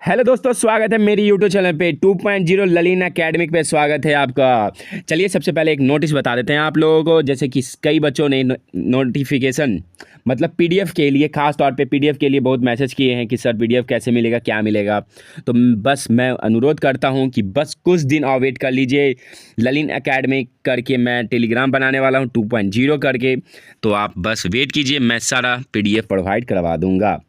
Hello दोस्तों, स्वागत है मेरी यूट्यूब चैनल पे 2.0 ललिन एकेडमिक पे स्वागत है आपका। चलिए सबसे पहले एक नोटिस बता देते हैं आप लोगों को। जैसे कि कई बच्चों ने नोटिफिकेशन मतलब पीडीएफ के लिए, खास तौर पे पीडीएफ के लिए बहुत मैसेज किए हैं कि सर पीडीएफ कैसे मिलेगा, क्या मिलेगा। तो बस मैं अनुरोध करता हूं कि बस कुछ दिन और वेट कर लीजिए। ललिन एकेडमिक करके मैं टेलीग्राम बनाने वाला हूँ 2.0 करके, तो आप बस वेट कीजिए, मैं सारा पीडीएफ प्रोवाइड करवा दूँगा।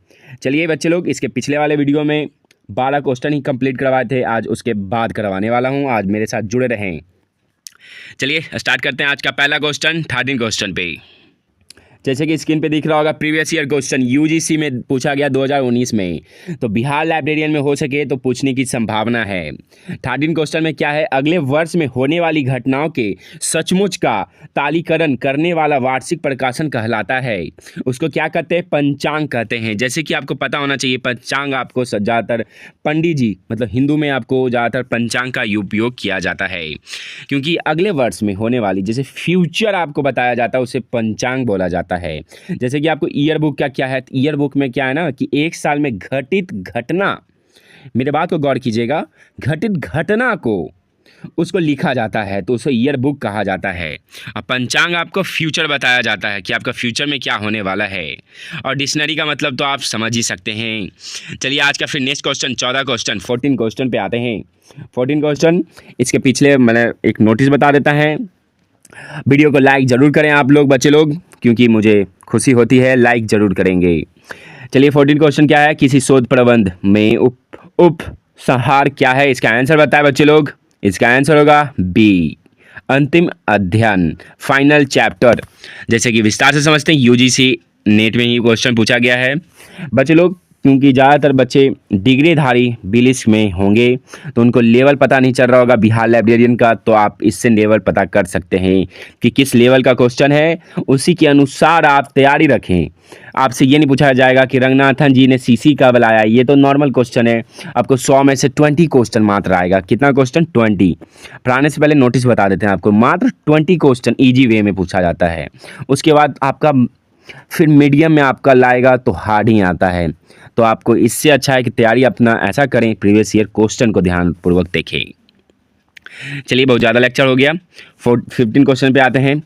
चलिए बच्चे लोग, इसके पिछले वाले वीडियो में 12 क्वेश्चन ही कंप्लीट करवाए थे, आज उसके बाद करवाने वाला हूं। आज मेरे साथ जुड़े रहें। चलिए स्टार्ट करते हैं आज का पहला क्वेश्चन 13 क्वेश्चन पे। जैसे कि स्क्रीन पे दिख रहा होगा, प्रीवियस ईयर क्वेश्चन यूजीसी में पूछा गया 2019 में, तो बिहार लाइब्रेरियन में हो सके तो पूछने की संभावना है। 13 क्वेश्चन में क्या है, अगले वर्ष में होने वाली घटनाओं के सचमुच का तालीकरण करने वाला वार्षिक प्रकाशन कहलाता है। उसको क्या कहते हैं? पंचांग कहते हैं। जैसे कि आपको पता होना चाहिए, पंचांग आपको ज़्यादातर पंडित जी मतलब हिंदू में आपको ज़्यादातर पंचांग का उपयोग किया जाता है, क्योंकि अगले वर्ष में होने वाली जैसे फ्यूचर आपको बताया जाता है उसे पंचांग बोला जाता है। जैसे कि आपको ईयर बुक क्या है, ईयर बुक में क्या है ना कि एक साल में घटित घटना, मेरे बात को गौर कीजिएगा, घटित घटना को उसको लिखा जाता है तो उसे ईयर बुक कहा जाता है। और पंचांग आपको फ्यूचर बताया जाता है कि आपका फ्यूचर में क्या होने वाला है। और डिक्शनरी का मतलब तो आप समझ ही सकते हैं। चलिए आज का फिर नेक्स्ट क्वेश्चन 14 क्वेश्चन 14 क्वेश्चन पे आते हैं। 14 क्वेश्चन, इसके पिछले मैंने एक नोटिस बता देता है। वीडियो को लाइक ज़रूर करें आप लोग बच्चे लोग, क्योंकि मुझे खुशी होती है, लाइक ज़रूर करेंगे। चलिए 14 क्वेश्चन क्या है, किसी शोध प्रबंध में उपसंहार क्या है? इसका आंसर बताएं बच्चे लोग। इसका आंसर होगा बी, अंतिम अध्ययन, फाइनल चैप्टर। जैसे कि विस्तार से समझते हैं, यूजीसी नेट में ही क्वेश्चन पूछा गया है बच्चे लोग। क्योंकि ज़्यादातर बच्चे डिग्रीधारी बिलिस में होंगे तो उनको लेवल पता नहीं चल रहा होगा बिहार लाइब्रेरियन का, तो आप इससे लेवल पता कर सकते हैं कि किस लेवल का क्वेश्चन है, उसी के अनुसार आप तैयारी रखें। आपसे ये नहीं पूछा जाएगा कि रंगनाथन जी ने सीसी कब लाया, ये तो नॉर्मल क्वेश्चन है। आपको 100 में से 20 क्वेश्चन मात्र आएगा। कितना क्वेश्चन? 20। पढ़ाने से पहले नोटिस बता देते हैं आपको, मात्र 20 क्वेश्चन ईजी वे में पूछा जाता है। उसके बाद आपका फिर मीडियम में आपका लाएगा तो हार्ड ही आता है। तो आपको इससे अच्छा है कि तैयारी अपना ऐसा करें, प्रीवियस ईयर क्वेश्चन को ध्यानपूर्वक देखें। चलिए बहुत ज़्यादा लेक्चर हो गया। 15 क्वेश्चन पे आते हैं।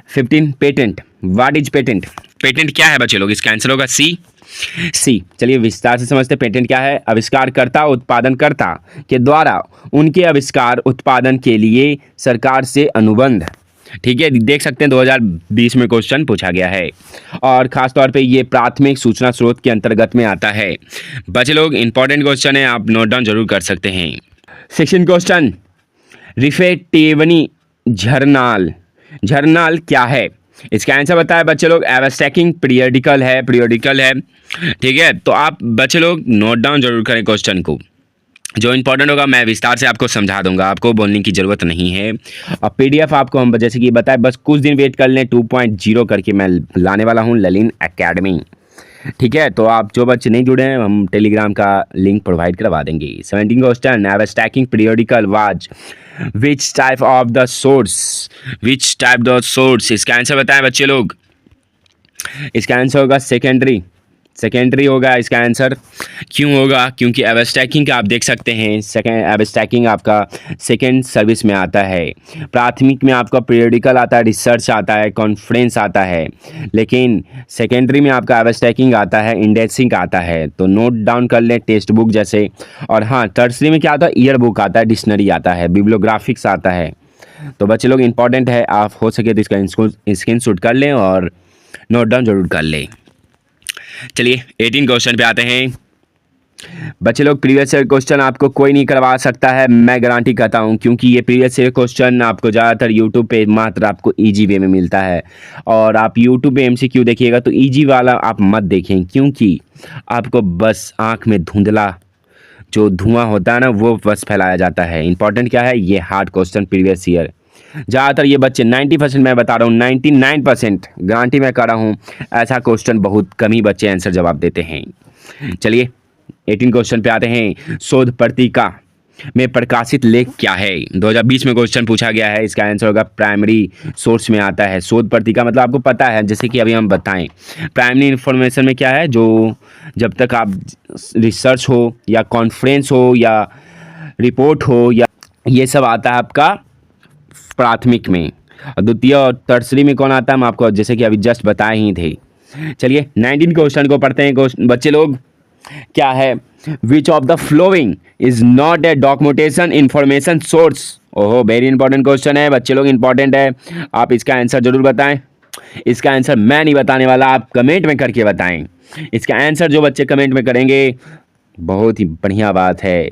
15, patent. What is patent? Patent क्या है बच्चे लोग? इसका आंसर होगा सी। चलिए विस्तार से समझते हैं। पेटेंट क्या है? आविष्कारकर्ता उत्पादनकर्ता के द्वारा उनके आविष्कार उत्पादन के लिए सरकार से अनुबंध। ठीक है, देख सकते हैं 2020 में क्वेश्चन पूछा गया है और ख़ास तौर पे ये प्राथमिक सूचना स्रोत के अंतर्गत में आता है। बच्चे लोग इंपॉर्टेंट क्वेश्चन है, आप नोट डाउन जरूर कर सकते हैं। 16 क्वेश्चन, रिफेटिवनी झरनाल। झरनाल क्या है? इसका आंसर बताया बच्चे लोग। एब्स्ट्रैक्टिंग पीरियडिकल है, ठीक है। तो आप बच्चे लोग नोट डाउन जरूर करें क्वेश्चन को। जो इंपॉर्टेंट होगा मैं विस्तार से आपको समझा दूंगा, आपको बोलने की ज़रूरत नहीं है। और पीडीएफ आपको हम जैसे कि बताए, बस कुछ दिन वेट कर लें, 2.0 करके मैं लाने वाला हूं ललिन एकेडमी। ठीक है, तो आप जो बच्चे नहीं जुड़े हैं, हम टेलीग्राम का लिंक प्रोवाइड करवा देंगे। 17 question, abstracting periodical was which type of the source? Which type the source? इसका आंसर बताएं बच्चे लोग। इसका आंसर होगा सेकेंडरी होगा इसका आंसर। क्यों होगा? क्योंकि एब्स्ट्रैक्टिंग का आप देख सकते हैं, एब्स्ट्रैक्टिंग आपका सेकेंड सर्विस में आता है। प्राथमिक में आपका पीरियडिकल आता है, रिसर्च आता है, कॉन्फ्रेंस आता है, लेकिन सेकेंडरी में आपका एब्स्ट्रैक्टिंग आता है, इंडेक्सिंग आता है। तो नोट डाउन कर लें, टेक्स्ट बुक जैसे। और हाँ, टर्सरी में क्या आता है? ईयर बुक आता है, डिक्शनरी आता है, बिब्लियोग्राफिक्स आता है। तो बच्चे लोग इंपॉर्टेंट है, आप हो सके तो इसका स्क्रीनशॉट कर लें और नोट डाउन जरूर कर लें। चलिए 18 क्वेश्चन पे आते हैं बच्चे लोग। प्रीवियस ईयर क्वेश्चन आपको कोई नहीं करवा सकता है, मैं गारंटी करता हूं, क्योंकि ये प्रीवियस ईयर क्वेश्चन आपको ज़्यादातर यूट्यूब पे मात्र आपको इजी वे में मिलता है। और आप यूट्यूब पे एमसीक्यू देखिएगा तो इजी वाला आप मत देखें, क्योंकि आपको बस आँख में धुंधला जो धुआं होता है ना, वो बस फैलाया जाता है। इंपॉर्टेंट क्या है? ये हार्ड क्वेश्चन प्रीवियस ईयर। ज़्यादातर ये बच्चे 90% मैं बता रहा हूँ, 99% गारंटी मैं कर रहा हूँ, ऐसा क्वेश्चन बहुत कम ही बच्चे आंसर जवाब देते हैं। चलिए 18 क्वेश्चन पे आते हैं। शोध पत्रिका में प्रकाशित लेख क्या है? 2020 में क्वेश्चन पूछा गया है। इसका आंसर होगा प्राइमरी सोर्स में आता है। शोध पत्रिका मतलब आपको पता है, जैसे कि अभी हम बताएं प्राइमरी इन्फॉर्मेशन में क्या है, जो जब तक आप रिसर्च हो या कॉन्फ्रेंस हो या रिपोर्ट हो या ये सब आता है आपका प्राथमिक में, और द्वितीय और टर्सरी में कौन आता है हम आपको जैसे कि अभी जस्ट बताए ही थे। चलिए 19 क्वेश्चन को पढ़ते हैं बच्चे लोग। क्या है? Which of the following is not a documentation information source. ओहो, वेरी इंपॉर्टेंट क्वेश्चन है बच्चे लोग, इंपॉर्टेंट है। आप इसका आंसर जरूर बताएं। इसका आंसर मैं नहीं बताने वाला, आप कमेंट में करके बताएं। इसका आंसर जो बच्चे कमेंट में करेंगे बहुत ही बढ़िया बात है।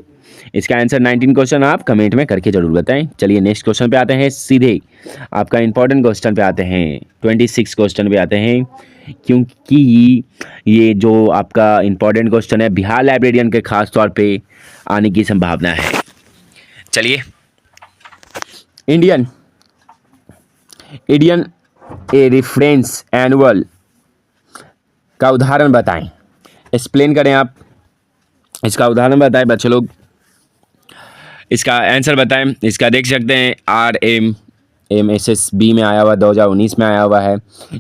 इसका आंसर 19 क्वेश्चन आप कमेंट में करके जरूर बताएं। चलिए नेक्स्ट क्वेश्चन पे आते हैं, सीधे आपका इंपॉर्टेंट क्वेश्चन पे आते हैं, 26 क्वेश्चन पे आते हैं, क्योंकि ये जो आपका इंपॉर्टेंट क्वेश्चन है बिहार लाइब्रेरियन के खास तौर पे आने की संभावना है। चलिए, इंडियन ए रेफरेंस एनुअल का उदाहरण बताएं। एक्सप्लेन करें आप, इसका उदाहरण बताएं बच्चे लोग, इसका आंसर बताएं। इसका देख सकते हैं RMSSB में आया हुआ, 2019 में आया हुआ है।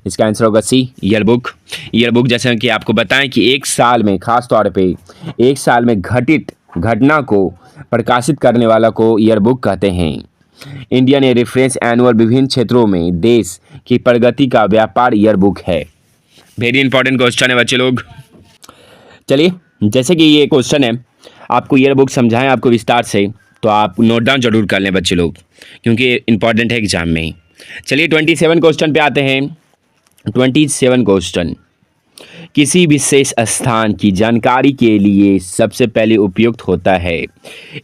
इसका आंसर होगा सी, ईयरबुक। ईयरबुक जैसे कि आपको बताएं कि एक साल में, खास तौर पे एक साल में घटित घटना को प्रकाशित करने वाला को ईयरबुक कहते हैं। इंडियन ए रेफरेंस एनुअल विभिन्न क्षेत्रों में देश की प्रगति का व्यापार ईयरबुक है। वेरी इंपॉर्टेंट क्वेश्चन है बच्चे लोग। चलिए, जैसे कि ये क्वेश्चन है, आपको ईयरबुक समझाएं आपको विस्तार से, तो आप नोट डाउन जरूर कर लें बच्चे लोग, क्योंकि इंपॉर्टेंट है एग्जाम में ही। चलिए 27 क्वेश्चन पे आते हैं। 27 क्वेश्चन, किसी विशेष स्थान की जानकारी के लिए सबसे पहले उपयुक्त होता है।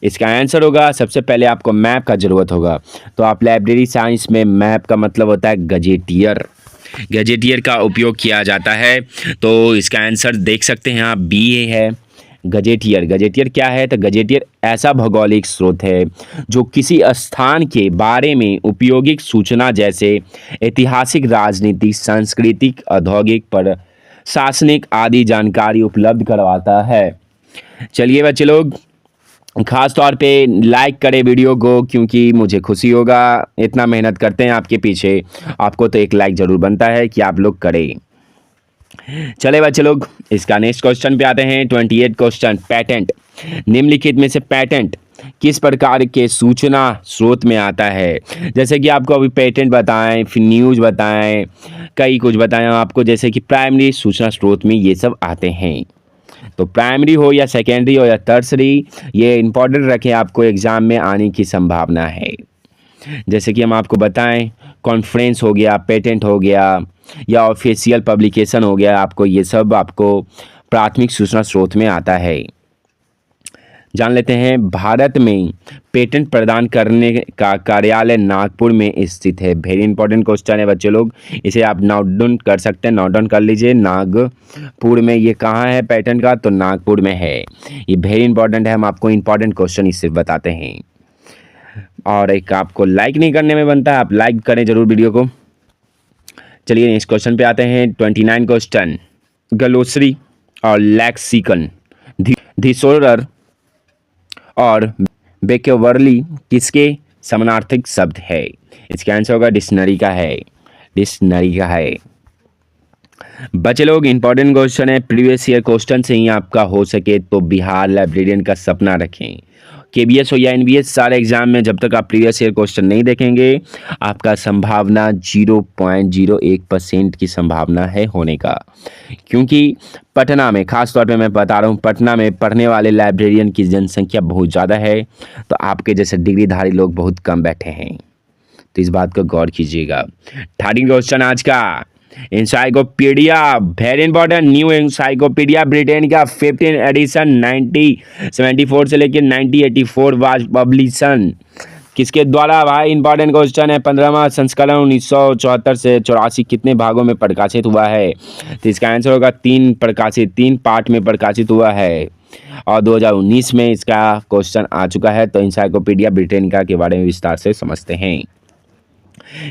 इसका आंसर होगा, सबसे पहले आपको मैप का ज़रूरत होगा। तो आप लाइब्रेरी साइंस में मैप का मतलब होता है गजेटियर, गजेटियर का उपयोग किया जाता है। तो इसका आंसर देख सकते हैं आप, BA है गजेटियर। गजेटियर क्या है? तो गजेटियर ऐसा भौगोलिक स्रोत है जो किसी स्थान के बारे में उपयोगिक सूचना जैसे ऐतिहासिक, राजनीतिक, सांस्कृतिक, औद्योगिक, प्रशासनिक आदि जानकारी उपलब्ध करवाता है। चलिए बच्चे लोग, खास तौर पे लाइक करें वीडियो को, क्योंकि मुझे खुशी होगा, इतना मेहनत करते हैं आपके पीछे, आपको तो एक लाइक ज़रूर बनता है कि आप लोग करें। चले बच्चे लोग, इसका नेक्स्ट क्वेश्चन पे आते हैं। 28 क्वेश्चन, पैटेंट। निम्नलिखित में से पैटेंट किस प्रकार के सूचना स्रोत में आता है? जैसे कि आपको अभी पेटेंट बताएं, फिर न्यूज़ बताएं, कई कुछ बताएं आपको, जैसे कि प्राइमरी सूचना स्रोत में ये सब आते हैं। तो प्राइमरी हो या सेकेंडरी हो या टर्सरी, ये इंपॉर्टेंट रखें, आपको एग्ज़ाम में आने की संभावना है। जैसे कि हम आपको बताएं, कॉन्फ्रेंस हो गया, पेटेंट हो गया, या ऑफिशियल पब्लिकेशन हो गया, आपको ये सब आपको प्राथमिक सूचना स्रोत में आता है। जान लेते हैं, भारत में पेटेंट प्रदान करने का कार्यालय नागपुर में स्थित है। वेरी इंपॉर्टेंट क्वेश्चन है बच्चे लोग, इसे आप नोट डाउन कर सकते हैं, नोट डाउन कर लीजिए। नागपुर में ये कहाँ है पेटेंट का? तो नागपुर में है। ये वेरी इंपॉर्टेंट है, हम आपको इंपॉर्टेंट क्वेश्चन इससे बताते हैं। और एक आपको लाइक नहीं करने में बनता है, आप लाइक करें जरूर वीडियो को। चलिए नेक्स्ट क्वेश्चन पे आते हैं। 29 क्वेश्चन, ग्लोसरी और लैक्सिकन, थिसोरर और वेकेबलरी किसके समानार्थक शब्द है? इसका आंसर होगा डिक्शनरी का है, डिक्शनरी का है। बच्चे लोग, इंपॉर्टेंट क्वेश्चन है, प्रीवियस ईयर क्वेश्चन से ही आपका हो सके तो बिहार लाइब्रेरियन का सपना रखें। KBS हो या NBS, सारे एग्जाम में जब तक आप प्रीवियस ईयर क्वेश्चन नहीं देखेंगे, आपका संभावना 0.01% की संभावना है होने का। क्योंकि पटना में, खास तौर पे मैं बता रहा हूँ, पटना में पढ़ने वाले लाइब्रेरियन की जनसंख्या बहुत ज़्यादा है, तो आपके जैसे डिग्रीधारी लोग बहुत कम बैठे हैं, तो इस बात को गौर कीजिएगा। 30 क्वेश्चन आज का, encyclopedia, very important, new encyclopedia Britain का 15 एडिशन 1974 से लेकर 1984 वाज पब्लिशन किसके द्वारा? भाई इंपॉर्टेंट क्वेश्चन है। 15वां संस्करण 1974 से 84 कितने भागों में प्रकाशित हुआ है? तो इसका आंसर होगा 3 पार्ट में प्रकाशित हुआ है, और 2019 में इसका क्वेश्चन आ चुका है। तो इंसाइक्लोपीडिया ब्रिटेनिका के बारे में विस्तार से समझते हैं।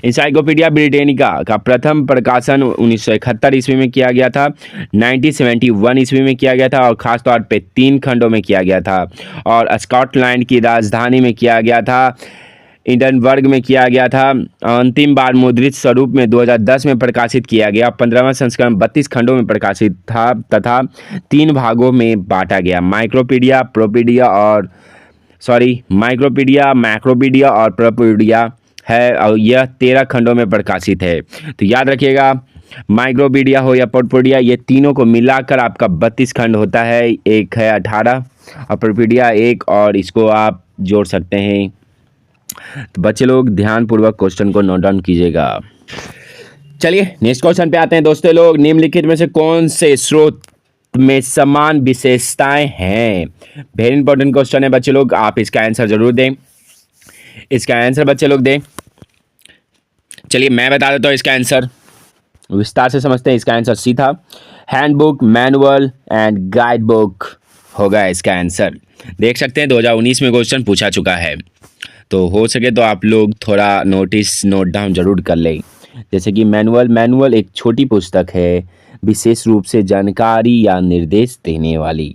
इंसाइक्लोपीडिया ब्रिटेनिका का प्रथम प्रकाशन 1971 ईस्वी में किया गया था, 1971 ईस्वी में किया गया था और ख़ास तौर पे 3 खंडों में किया गया था और स्कॉटलैंड की राजधानी में किया गया था, एडिनबर्ग में किया गया था। अंतिम बार मुद्रित स्वरूप में 2010 में प्रकाशित किया गया। 15वां संस्करण 32 खंडों में प्रकाशित था तथा 3 भागों में बांटा गया, माइक्रोपीडिया, मैक्रोपीडिया और प्रोपीडिया है और यह 13 खंडों में प्रकाशित है। तो याद रखिएगा, माइक्रोपीडिया हो या प्रोपीडिया, ये तीनों को मिलाकर आपका 32 खंड होता है, एक है 18 और प्रोपीडिया 1 और इसको आप जोड़ सकते हैं। तो बच्चे लोग ध्यानपूर्वक क्वेश्चन को नोट डाउन कीजिएगा। चलिए नेक्स्ट क्वेश्चन पे आते हैं दोस्तों लोग। निम्नलिखित में से कौन से स्रोत में समान विशेषताएं हैं? वेरी इंपॉर्टेंट क्वेश्चन है बच्चे लोग, आप इसका आंसर जरूर दें। इसका आंसर बच्चे लोग दें। चलिए मैं बता देता हूँ इसका आंसर, विस्तार से समझते हैं। इसका आंसर सी था, handbook, manual and guide book होगा इसका आंसर। देख सकते हैं 2019 में क्वेश्चन पूछा चुका है, तो हो सके तो आप लोग थोड़ा नोट डाउन जरूर कर लें। जैसे कि मैनुअल एक छोटी पुस्तक है, विशेष रूप से जानकारी या निर्देश देने वाली।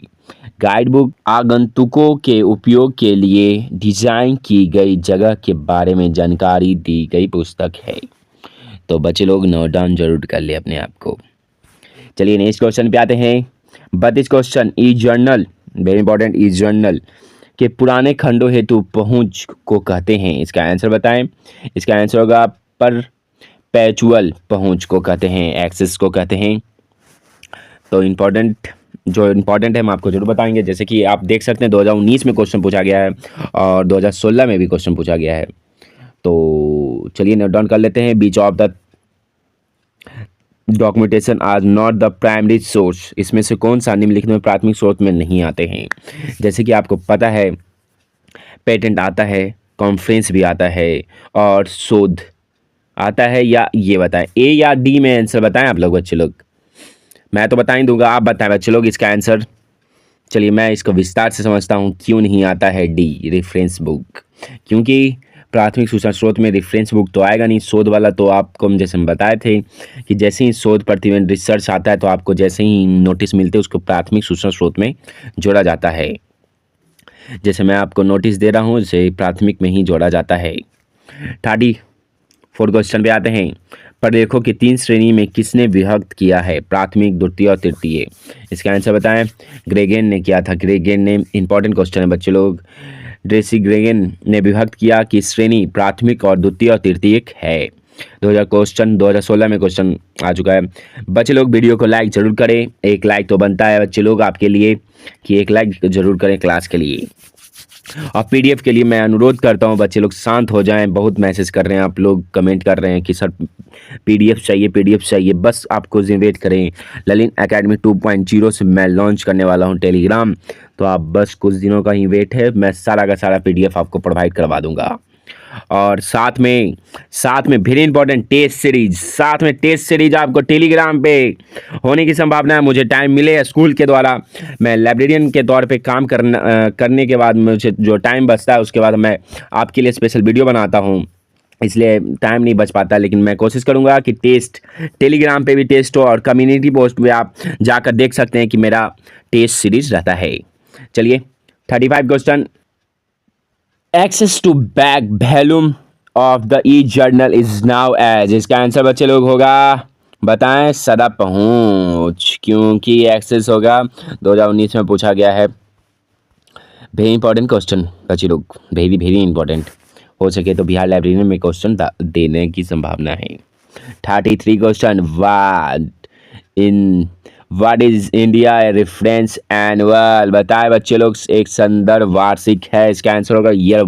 गाइड बुक आगंतुकों के उपयोग के लिए डिजाइन की गई जगह के बारे में जानकारी दी गई पुस्तक है। तो बच्चे लोग नोट डाउन जरूर कर ले अपने आप को। चलिए नेक्स्ट क्वेश्चन पे आते हैं। 32 क्वेश्चन, ई जर्नल, वेरी इंपॉर्टेंट, ई जर्नल के पुराने खंडों हेतु पहुंच को कहते हैं। इसका आंसर बताएं। इसका आंसर होगा परपेचुअल पहुंच को कहते हैं, एक्सेस को कहते हैं। तो जो इम्पोर्टेंट है हम आपको जरूर बताएंगे। जैसे कि आप देख सकते हैं 2019 में क्वेश्चन पूछा गया है और 2016 में भी क्वेश्चन पूछा गया है। तो चलिए नोट डाउन कर लेते हैं। Which of the documentation are not the primary source, इसमें से कौन सा निम्नलिखित में प्राथमिक स्रोत में नहीं आते हैं? जैसे कि आपको पता है पेटेंट आता है, कॉन्फ्रेंस भी आता है और शोध आता है, या ये बताएं ए या डी में आंसर बताएं आप लोग बच्चे लोग। मैं तो बता ही दूंगा, आप बताएं बच्चे लोग इसका आंसर। चलिए मैं इसको विस्तार से समझता हूँ क्यों नहीं आता है डी, रेफरेंस बुक। क्योंकि प्राथमिक सूचना स्रोत में रेफरेंस बुक तो आएगा नहीं, शोध वाला तो आपको हम जैसे हम बताए थे कि जैसे ही शोध प्रतिवेदन रिसर्च आता है तो आपको जैसे ही नोटिस मिलते हैं उसको प्राथमिक सूचना स्रोत में जोड़ा जाता है। जैसे मैं आपको नोटिस दे रहा हूँ उसे प्राथमिक में ही जोड़ा जाता है। 34 क्वेश्चन पे आते हैं। प्रलेखों की 3 श्रेणी में किसने विभक्त किया है? प्राथमिक, द्वितीय और तृतीय। इसका आंसर बताएं। ग्रेगेन ने किया था, ग्रेगेन ने। इंपॉर्टेंट क्वेश्चन है बच्चे लोग। ड्रेसी ग्रेगेन ने विभक्त किया कि श्रेणी प्राथमिक और द्वितीय और तृतीय है। 2016 में क्वेश्चन आ चुका है। बच्चे लोग वीडियो को लाइक जरूर करें, एक लाइक तो बनता है बच्चे लोग आपके लिए कि एक लाइक जरूर करें क्लास के लिए। और पीडीएफ के लिए मैं अनुरोध करता हूं बच्चे लोग शांत हो जाएं, बहुत मैसेज कर रहे हैं आप लोग, कमेंट कर रहे हैं कि सर पीडीएफ चाहिए। बस आपको वेट करें। ललिन एकेडमी 2.0 से मैं लॉन्च करने वाला हूं टेलीग्राम, तो आप बस कुछ दिनों का ही वेट है, मैं सारा का सारा पीडीएफ आपको प्रोवाइड करवा दूंगा। और साथ में वेरी इंपॉर्टेंट टेस्ट सीरीज आपको टेलीग्राम पे होने की संभावना है। मुझे टाइम मिले स्कूल के द्वारा, मैं लाइब्रेरियन के तौर पे काम करने के बाद मुझे जो टाइम बचता है उसके बाद मैं आपके लिए स्पेशल वीडियो बनाता हूँ, इसलिए टाइम नहीं बच पाता। लेकिन मैं कोशिश करूँगा कि टेस्ट टेलीग्राम पे भी टेस्ट हो और कम्युनिटी पोस्ट पे आप जाकर देख सकते हैं कि मेरा टेस्ट सीरीज रहता है। चलिए 35 question. Access to back volume of the e journal is known as. इसका आंसर बच्चे लोग होगा, बताएं, सदा पहुंच, क्योंकि एक्सेस होगा 2019 में पूछा गया है। वेरी इंपॉर्टेंट क्वेश्चन बच्चे लोग, वेरी इंपॉर्टेंट। हो सके तो बिहार लाइब्रेरी में क्वेश्चन देने की संभावना है। 33 question. What is India reference annual. बताए बच्चे लोग, एक संदर्भ वार्षिक है। इसका आंसर होगा ईयर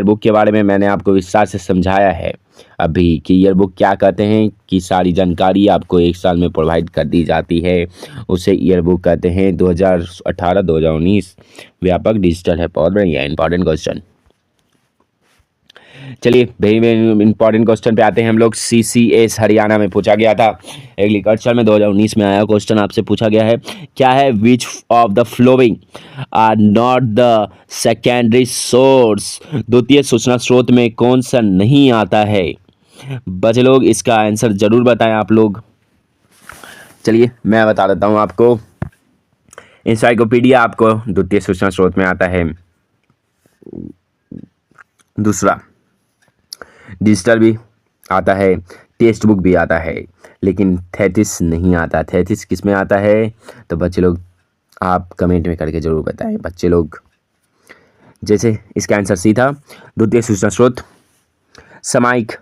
बुक के बारे में मैंने आपको विस्तार से समझाया है अभी कि ईयर बुक क्या कहते हैं, कि सारी जानकारी आपको एक साल में प्रोवाइड कर दी जाती है, उसे ईयर बुक कहते हैं। 2018-2019 व्यापक डिजिटल है। बहुत बढ़िया इंपॉर्टेंट क्वेश्चन। चलिए वेरी इंपॉर्टेंट क्वेश्चन पे आते हैं हम लोग। CCS हरियाणा में पूछा गया था, एग्रीकल्चर में 2019 में आया क्वेश्चन, आपसे पूछा गया है क्या है, which of the following are not the secondary source. द्वितीय सूचना स्रोत में कौन सा नहीं आता है? बच्चे लोग इसका आंसर ज़रूर बताएं आप लोग। चलिए मैं बता देता हूँ आपको। इंसाइक्लोपीडिया आपको द्वितीय सूचना स्रोत में आता है। दूसरा, डिजिटल भी आता है, टेक्स्ट बुक भी आता है, लेकिन थेसिस नहीं आता। थेसिस किस में आता है तो बच्चे लोग आप कमेंट में करके ज़रूर बताएं बच्चे लोग। जैसे इसका आंसर सी था, द्वितीय सूचना स्रोत सामयिक,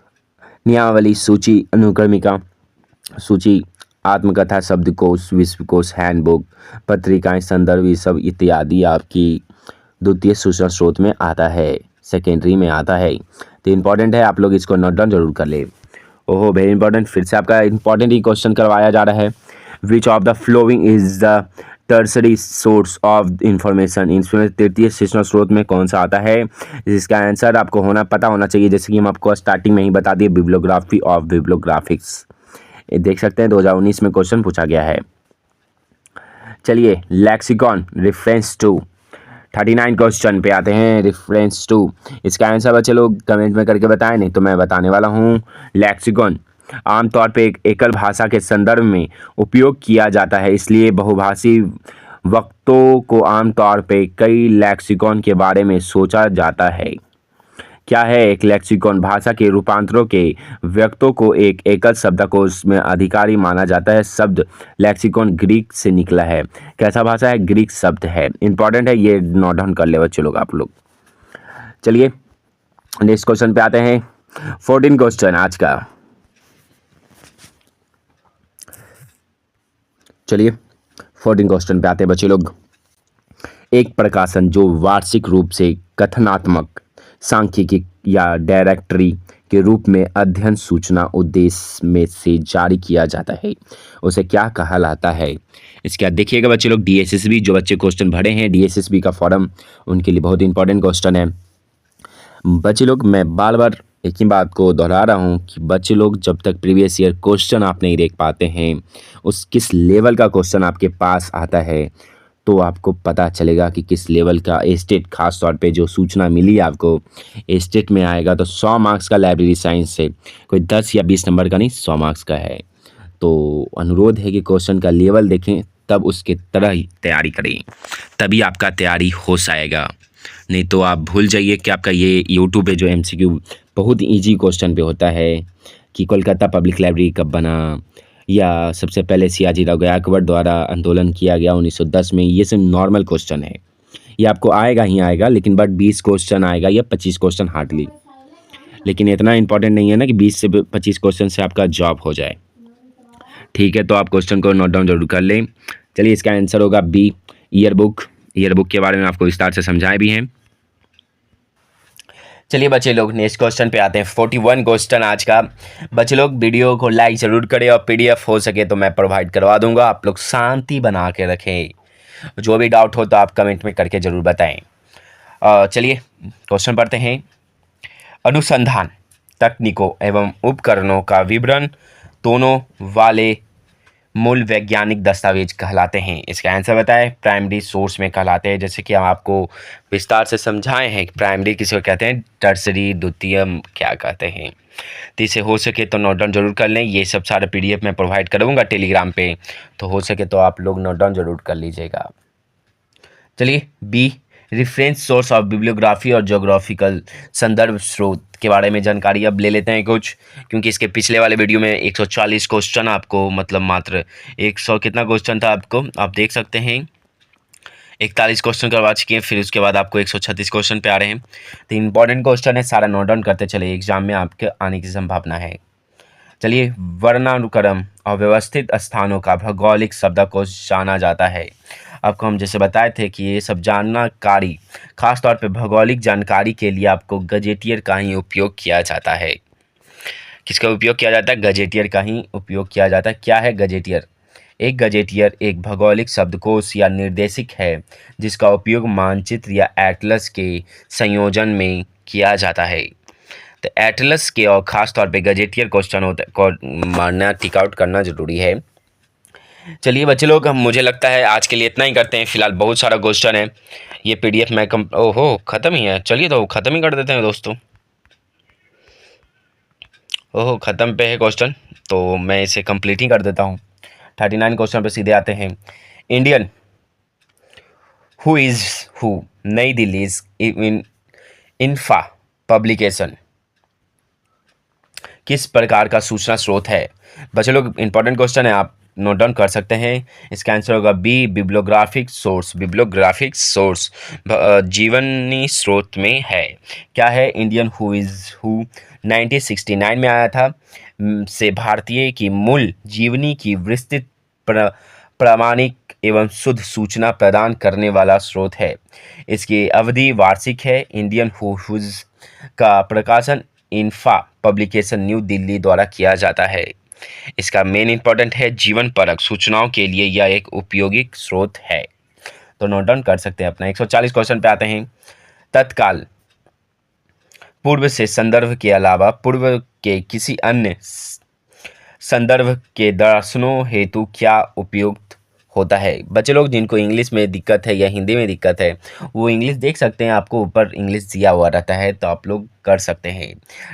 नियमावली, सूची, अनुक्रमिका, सूची, आत्मकथा, शब्दकोश, विश्वकोश, हैंडबुक, पत्रिकाएं, संदर्भ, ये सब इत्यादि आपकी द्वितीय सूचना स्रोत में आता है, सेकेंडरी में आता है। तो इम्पॉर्टेंट है, आप लोग इसको नोट डाउन जरूर कर ले। ओहो वेरी इंपॉर्टेंट, फिर से आपका इंपॉर्टेंट ही क्वेश्चन करवाया जा रहा है। Which of the following is the tertiary source of information. इसमें तृतीय सूचना स्रोत में कौन सा आता है, जिसका आंसर आपको पता होना चाहिए। जैसे कि हम आपको स्टार्टिंग में ही बता दिए, बिब्लियोग्राफी ऑफ बिब्लियोग्राफिक्स। ये देख सकते हैं 2019 में क्वेश्चन पूछा गया है। चलिए लैक्सिकॉन रेफरेंस टू 39 क्वेश्चन पे आते हैं। रेफरेंस टू, इसका आंसर बच्चे लोग कमेंट में करके बताएं, नहीं तो मैं बताने वाला हूँ। लैक्सिकॉन आमतौर पे एक एकल भाषा के संदर्भ में उपयोग किया जाता है, इसलिए बहुभाषी वक्तों को आमतौर पे कई लैक्सिकॉन के बारे में सोचा जाता है। क्या है एक लैक्सिकॉन? भाषा के रूपांतरों के व्यक्तों को एक एकल शब्दकोश में अधिकारी माना जाता है। शब्द लैक्सिकॉन ग्रीक से निकला है। कैसा भाषा है? ग्रीक शब्द है। इंपॉर्टेंट है, ये नोट डाउन कर ले बच्चे लोग आप लोग। चलिए नेक्स्ट क्वेश्चन पे आते हैं। 14 क्वेश्चन आज का। चलिए 14 क्वेश्चन पे आते हैं बच्चे लोग। एक प्रकाशन जो वार्षिक रूप से कथनात्मक, सांख्यिकी या डायरेक्टरी के रूप में अध्ययन सूचना उद्देश्य में से जारी किया जाता है, उसे क्या कहलाता है? इसके बाद देखिएगा बच्चे लोग, डीएसएसबी जो बच्चे क्वेश्चन भरे हैं, डीएसएसबी का फॉर्म उनके लिए बहुत इंपॉर्टेंट क्वेश्चन है। बच्चे लोग मैं बार बार एक ही बात को दोहरा रहा हूँ कि बच्चे लोग जब तक प्रीवियस ईयर क्वेश्चन आप नहीं देख पाते हैं, उस किस लेवल का क्वेश्चन आपके पास आता है, तो आपको पता चलेगा कि किस लेवल का एस्टेट, खास तौर पे जो सूचना मिली आपको एस्टेट में आएगा तो 100 मार्क्स का लाइब्रेरी साइंस से, कोई 10 या 20 नंबर का नहीं, 100 मार्क्स का है। तो अनुरोध है कि क्वेश्चन का लेवल देखें, तब उसके तरह ही तैयारी करें, तभी आपका तैयारी हो जाएगा। नहीं तो आप भूल जाइए कि आपका ये यूट्यूब पे जो एमसीक्यू बहुत ईजी क्वेश्चन पे होता है कि कोलकाता पब्लिक लाइब्रेरी कब बना, या सबसे पहले सियाजीराव गायकवाड़ द्वारा आंदोलन किया गया 1910 में, ये सब नॉर्मल क्वेश्चन है। ये आपको आएगा ही आएगा, लेकिन बट 20 क्वेश्चन आएगा या 25 क्वेश्चन हार्डली। लेकिन इतना इंपॉर्टेंट नहीं है ना कि 20 से 25 क्वेश्चन से आपका जॉब हो जाए। ठीक है, तो आप क्वेश्चन को नोट डाउन जरूर कर लें। चलिए इसका आंसर होगा बी, ईयरबुक। ईयरबुक के बारे में आपको विस्तार से समझाए भी हैं। चलिए बच्चे लोग नेक्स्ट क्वेश्चन पे आते हैं। 41 क्वेश्चन आज का। बच्चे लोग वीडियो को लाइक ज़रूर करें और पीडीएफ हो सके तो मैं प्रोवाइड करवा दूंगा। आप लोग शांति बना के रखें। जो भी डाउट हो तो आप कमेंट में करके ज़रूर बताएं। चलिए क्वेश्चन पढ़ते हैं। अनुसंधान तकनीकों एवं उपकरणों का विवरण दोनों वाले मूल वैज्ञानिक दस्तावेज कहलाते हैं। इसका आंसर बताएं। प्राइमरी सोर्स में कहलाते हैं। जैसे कि हम आपको विस्तार से समझाए हैं कि प्राइमरी किसी को कहते हैं, टर्सरी द्वितीय क्या कहते हैं। तो इसे हो सके तो नोट डाउन जरूर कर लें। ये सब सारा पीडीएफ मैं प्रोवाइड करूँगा टेलीग्राम पे, तो हो सके तो आप लोग नोट डाउन जरूर कर लीजिएगा। चलिए B, reference source of bibliography और ज्योग्राफिकल संदर्भ स्रोत के बारे में जानकारी अब ले लेते हैं कुछ, क्योंकि इसके पिछले वाले वीडियो में 140 क्वेश्चन आपको, मतलब मात्र 100 कितना क्वेश्चन था आपको, आप देख सकते हैं 41 क्वेश्चन करवा चुके हैं, फिर उसके बाद आपको 136 क्वेश्चन पे आ रहे हैं। तो इंपॉर्टेंट क्वेश्चन है, सारा नोट डाउन करते चले, एग्जाम में आपके आने की संभावना है। चलिए वर्णानुक्रम और व्यवस्थित स्थानों का भौगोलिक शब्दकोश जाना जाता है। आपको हम जैसे बताए थे कि ये सब जानकारी खास तौर पे भौगोलिक जानकारी के लिए आपको गजेटियर का ही उपयोग किया जाता है। किसका उपयोग किया जाता है? गजेटियर का ही उपयोग किया जाता है। क्या है गजेटियर? एक गजेटियर एक भौगोलिक शब्दकोश या निर्देशिक है जिसका उपयोग मानचित्र या एटलस के संयोजन में किया जाता है। तो एटलस के और ख़ास तौर पे गजेटियर क्वेश्चन होता को मारना, टिक आउट करना ज़रूरी है। चलिए बच्चे लोग, हम मुझे लगता है आज के लिए इतना ही करते हैं। फिलहाल बहुत सारा क्वेश्चन है, ये पीडीएफ में ओहो ख़त्म ही है। चलिए तो ख़त्म ही कर देते हैं दोस्तों। ओहो, ख़त्म पे है क्वेश्चन, तो मैं इसे कंप्लीट ही कर देता हूँ। 39 क्वेश्चन पे सीधे आते हैं। इंडियन हु इज़ हु नई दिल्ली इन इन्फा पब्लिकेशन किस प्रकार का सूचना स्रोत है? बच्चे लोग इंपॉर्टेंट क्वेश्चन है, आप नोट डाउन कर सकते हैं। इसका आंसर होगा B, bibliographic source. Bibliographic source जीवनी स्रोत में है। क्या है? इंडियन हु इज़ हु 1969 में आया था, से भारतीय की मूल जीवनी की विस्तृत प्रामाणिक एवं शुद्ध सूचना प्रदान करने वाला स्रोत है। इसकी अवधि वार्षिक है। इंडियन हुज का प्रकाशन इन्फा पब्लिकेशन न्यू दिल्ली द्वारा किया जाता है। इसका मेन इंपॉर्टेंट है, जीवन परक सूचनाओं के लिए यह एक उपयोगी स्रोत है। तो नोट डाउन कर सकते हैं अपना। 140 क्वेश्चन पे आते हैं। तत्काल पूर्व से संदर्भ के अलावा पूर्व के किसी अन्य संदर्भ के दर्शनों हेतु क्या उपयुक्त होता है? बच्चे लोग जिनको इंग्लिश में दिक्कत है या हिंदी में दिक्कत है, वो इंग्लिश देख सकते हैं। आपको ऊपर इंग्लिश दिया हुआ रहता है, तो आप लोग कर सकते हैं।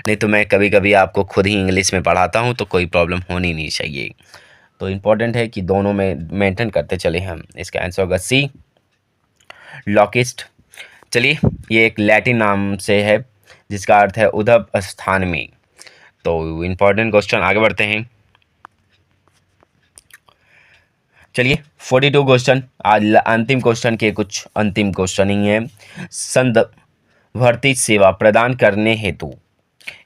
नहीं तो मैं कभी कभी आपको खुद ही इंग्लिश में पढ़ाता हूँ, तो कोई प्रॉब्लम होनी नहीं चाहिए। तो इम्पोर्टेंट है कि दोनों में मेंटेन करते चले हम। इसका आंसर होगा सी, लॉकिस्ट। चलिए, ये एक लैटिन नाम से है जिसका अर्थ है उद्भव स्थान में। तो इम्पोर्टेंट क्वेश्चन, आगे बढ़ते हैं। चलिए, 42 क्वेश्चन, आज अंतिम क्वेश्चन के कुछ अंतिम क्वेश्चन ही है। संद भर्ती सेवा प्रदान करने हेतु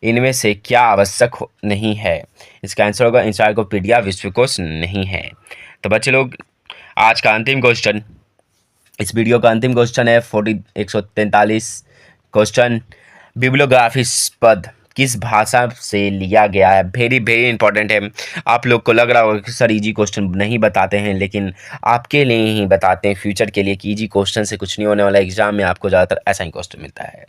इनमें से क्या आवश्यक नहीं है? इसका आंसर होगा इंसाइक्लोपीडिया विश्वकोश नहीं है। तो बच्चे लोग, आज का अंतिम क्वेश्चन, इस वीडियो का अंतिम क्वेश्चन है 143 क्वेश्चन। बिब्लियोग्राफी पद किस भाषा से लिया गया है? वेरी वेरी इंपॉर्टेंट है। आप लोग को लग रहा होगा कि सर इजी क्वेश्चन नहीं बताते हैं, लेकिन आपके लिए ही बताते हैं, फ्यूचर के लिए, कि इजी क्वेश्चन से कुछ नहीं होने वाला। एग्जाम में आपको ज़्यादातर ऐसा ही क्वेश्चन मिलता है।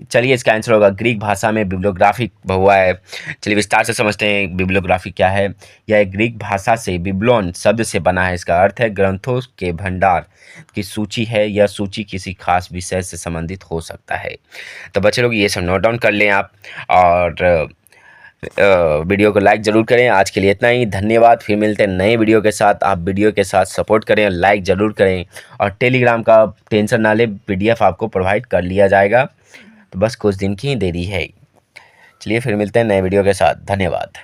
चलिए, इसका आंसर होगा ग्रीक भाषा में बिब्लियोग्राफी हुआ है। चलिए विस्तार से समझते हैं बिब्लियोग्राफी क्या है। यह ग्रीक भाषा से बिब्लोन शब्द से बना है। इसका अर्थ है ग्रंथों के भंडार की सूची है। यह सूची किसी खास विषय से संबंधित हो सकता है। तो बच्चे लोग, ये सब नोट डाउन कर लें आप, और वीडियो को लाइक ज़रूर करें। आज के लिए इतना ही, धन्यवाद। फिर मिलते हैं नए वीडियो के साथ। आप वीडियो के साथ सपोर्ट करें, लाइक ज़रूर करें, और टेलीग्राम का टेंशन ना लें, PDF आपको प्रोवाइड कर लिया जाएगा। तो बस कुछ दिन की ही देरी है। चलिए, फिर मिलते हैं नए वीडियो के साथ। धन्यवाद।